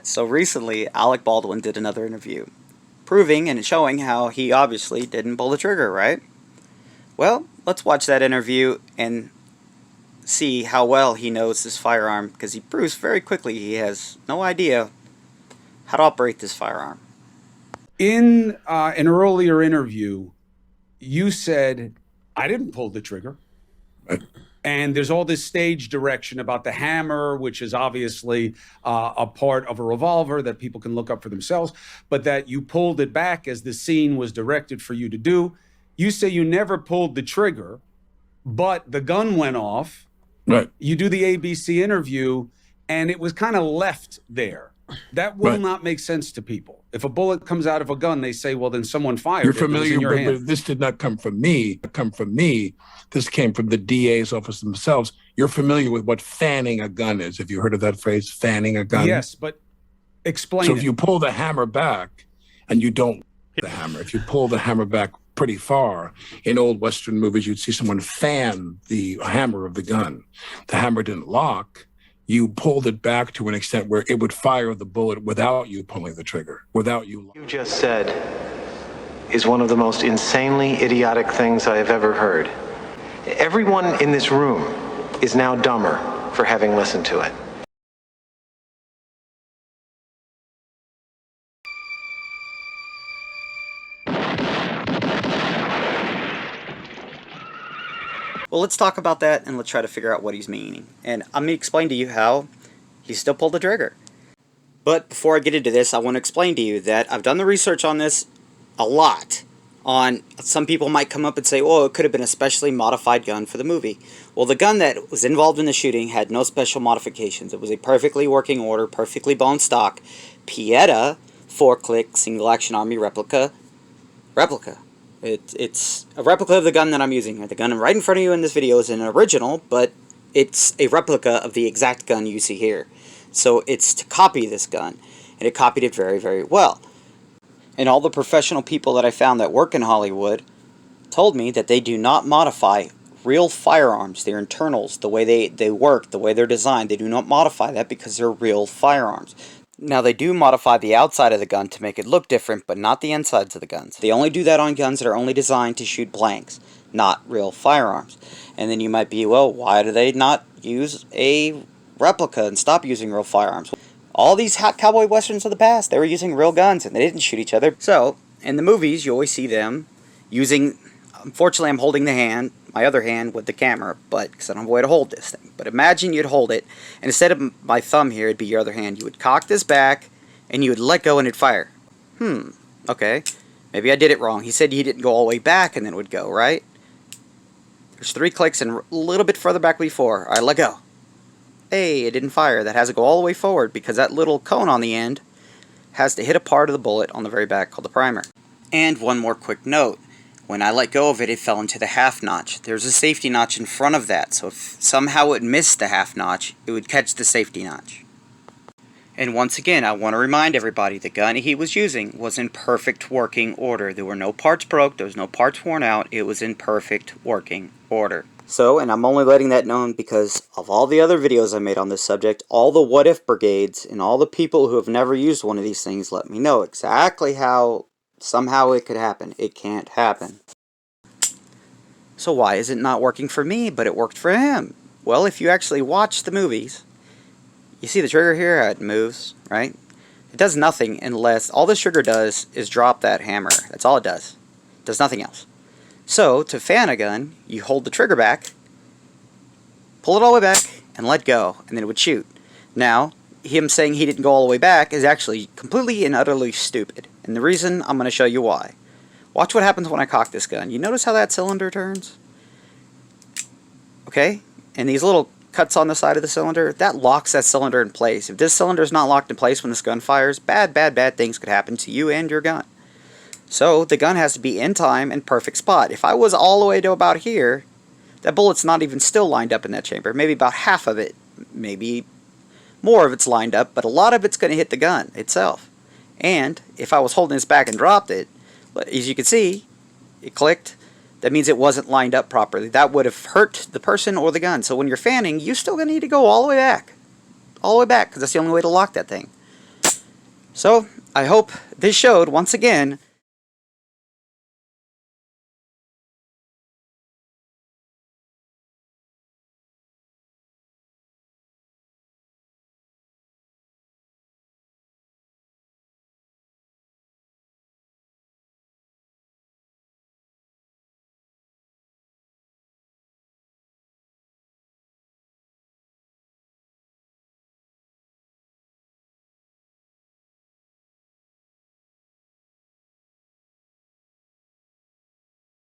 So recently, Alec Baldwin did another interview, proving and showing how he obviously didn't pull the trigger, right? Well, let's watch that interview and see how well he knows this firearm, because he proves very quickly he has no idea how to operate this firearm. In an earlier interview, you said, I didn't pull the trigger. And there's all this stage direction about the hammer, which is obviously a part of a revolver that people can look up for themselves, but that you pulled it back as the scene was directed for you to do. You say you never pulled the trigger, but the gun went off. Right. You do the ABC interview, and it was kind of left there. That will not make sense to people. If a bullet comes out of a gun, they say, well, then someone fired You're it. It was in your familiar, hand. but this did not come from me. This came from the DA's office themselves. You're familiar with what fanning a gun is. Have you heard of that phrase, fanning a gun? Yes, but explain So it. if you pull the hammer back and you don't hit the hammer, if you pull the hammer back pretty far, in old Western movies, you'd see someone fan the hammer of the gun. The hammer didn't lock. You pulled it back to an extent where it would fire the bullet without you pulling the trigger, without you. You just said is one of the most insanely idiotic things I have ever heard. Everyone in this room is now dumber for having listened to it. Well, let's talk about that and let's try to figure out what he's meaning. And I'm going to explain to you how he still pulled the trigger. But before I get into this, I want to explain to you that I've done the research on this a lot. Some people might come up and say, oh, it could have been a specially modified gun for the movie. Well, the gun that was involved in the shooting had no special modifications. It was a perfectly working order, perfectly bone stock, Pieta 4-click single-action army replica. It's a replica of the gun that I'm using. The gun right in front of you in this video is an original, but it's a replica of the exact gun you see here. So it's to copy this gun, and it copied it very, very well. And all the professional people that I found that work in Hollywood told me that they do not modify real firearms, their internals, the way they work, the way they're designed. They do not modify that because they're real firearms. Now, they do modify the outside of the gun to make it look different, but not the insides of the guns. They only do that on guns that are only designed to shoot blanks, not real firearms. And then you might be, well, why do they not use a replica and stop using real firearms? All these hot cowboy westerns of the past, they were using real guns, and they didn't shoot each other. So, in the movies, you always see them using... Unfortunately, I'm holding my other hand with the camera, because I don't have a way to hold this thing. But imagine you'd hold it, and instead of my thumb here, it'd be your other hand. You would cock this back, and you would let go, and it'd fire. Okay. Maybe I did it wrong. He said he didn't go all the way back, and then it would go, right? There's 3 clicks, and a little bit further back before. All right, let go. Hey, it didn't fire. That has to go all the way forward, because that little cone on the end has to hit a part of the bullet on the very back called the primer. And one more quick note. When I let go of it, it fell into the half notch. There's a safety notch in front of that, so if somehow it missed the half notch, it would catch the safety notch. And once again, I want to remind everybody, the gun he was using was in perfect working order. There were no parts broke, there was no parts worn out, it was in perfect working order. So, and I'm only letting that known because of all the other videos I made on this subject, all the what-if brigades, and all the people who have never used one of these things let me know exactly how somehow it could happen. It can't happen. So why is it not working for me, but it worked for him? Well, if you actually watch the movies, you see the trigger here, how it moves, right? It does nothing unless all this trigger does is drop that hammer. That's all it does. It does nothing else. So, to fan a gun, you hold the trigger back, pull it all the way back, and let go, and then it would shoot. Now, him saying he didn't go all the way back is actually completely and utterly stupid. And the reason, I'm going to show you why. Watch what happens when I cock this gun. You notice how that cylinder turns? Okay? And these little cuts on the side of the cylinder, that locks that cylinder in place. If this cylinder is not locked in place when this gun fires, bad things could happen to you and your gun. So, the gun has to be in time and perfect spot. If I was all the way to about here, that bullet's not even still lined up in that chamber. Maybe about half of it, maybe more of it's lined up, but a lot of it's going to hit the gun itself. And if I was holding this back and dropped it, as you can see, it clicked. That means it wasn't lined up properly. That would have hurt the person or the gun. So when you're fanning, you still going to need to go all the way back. All the way back, because that's the only way to lock that thing. So, I hope this showed, once again,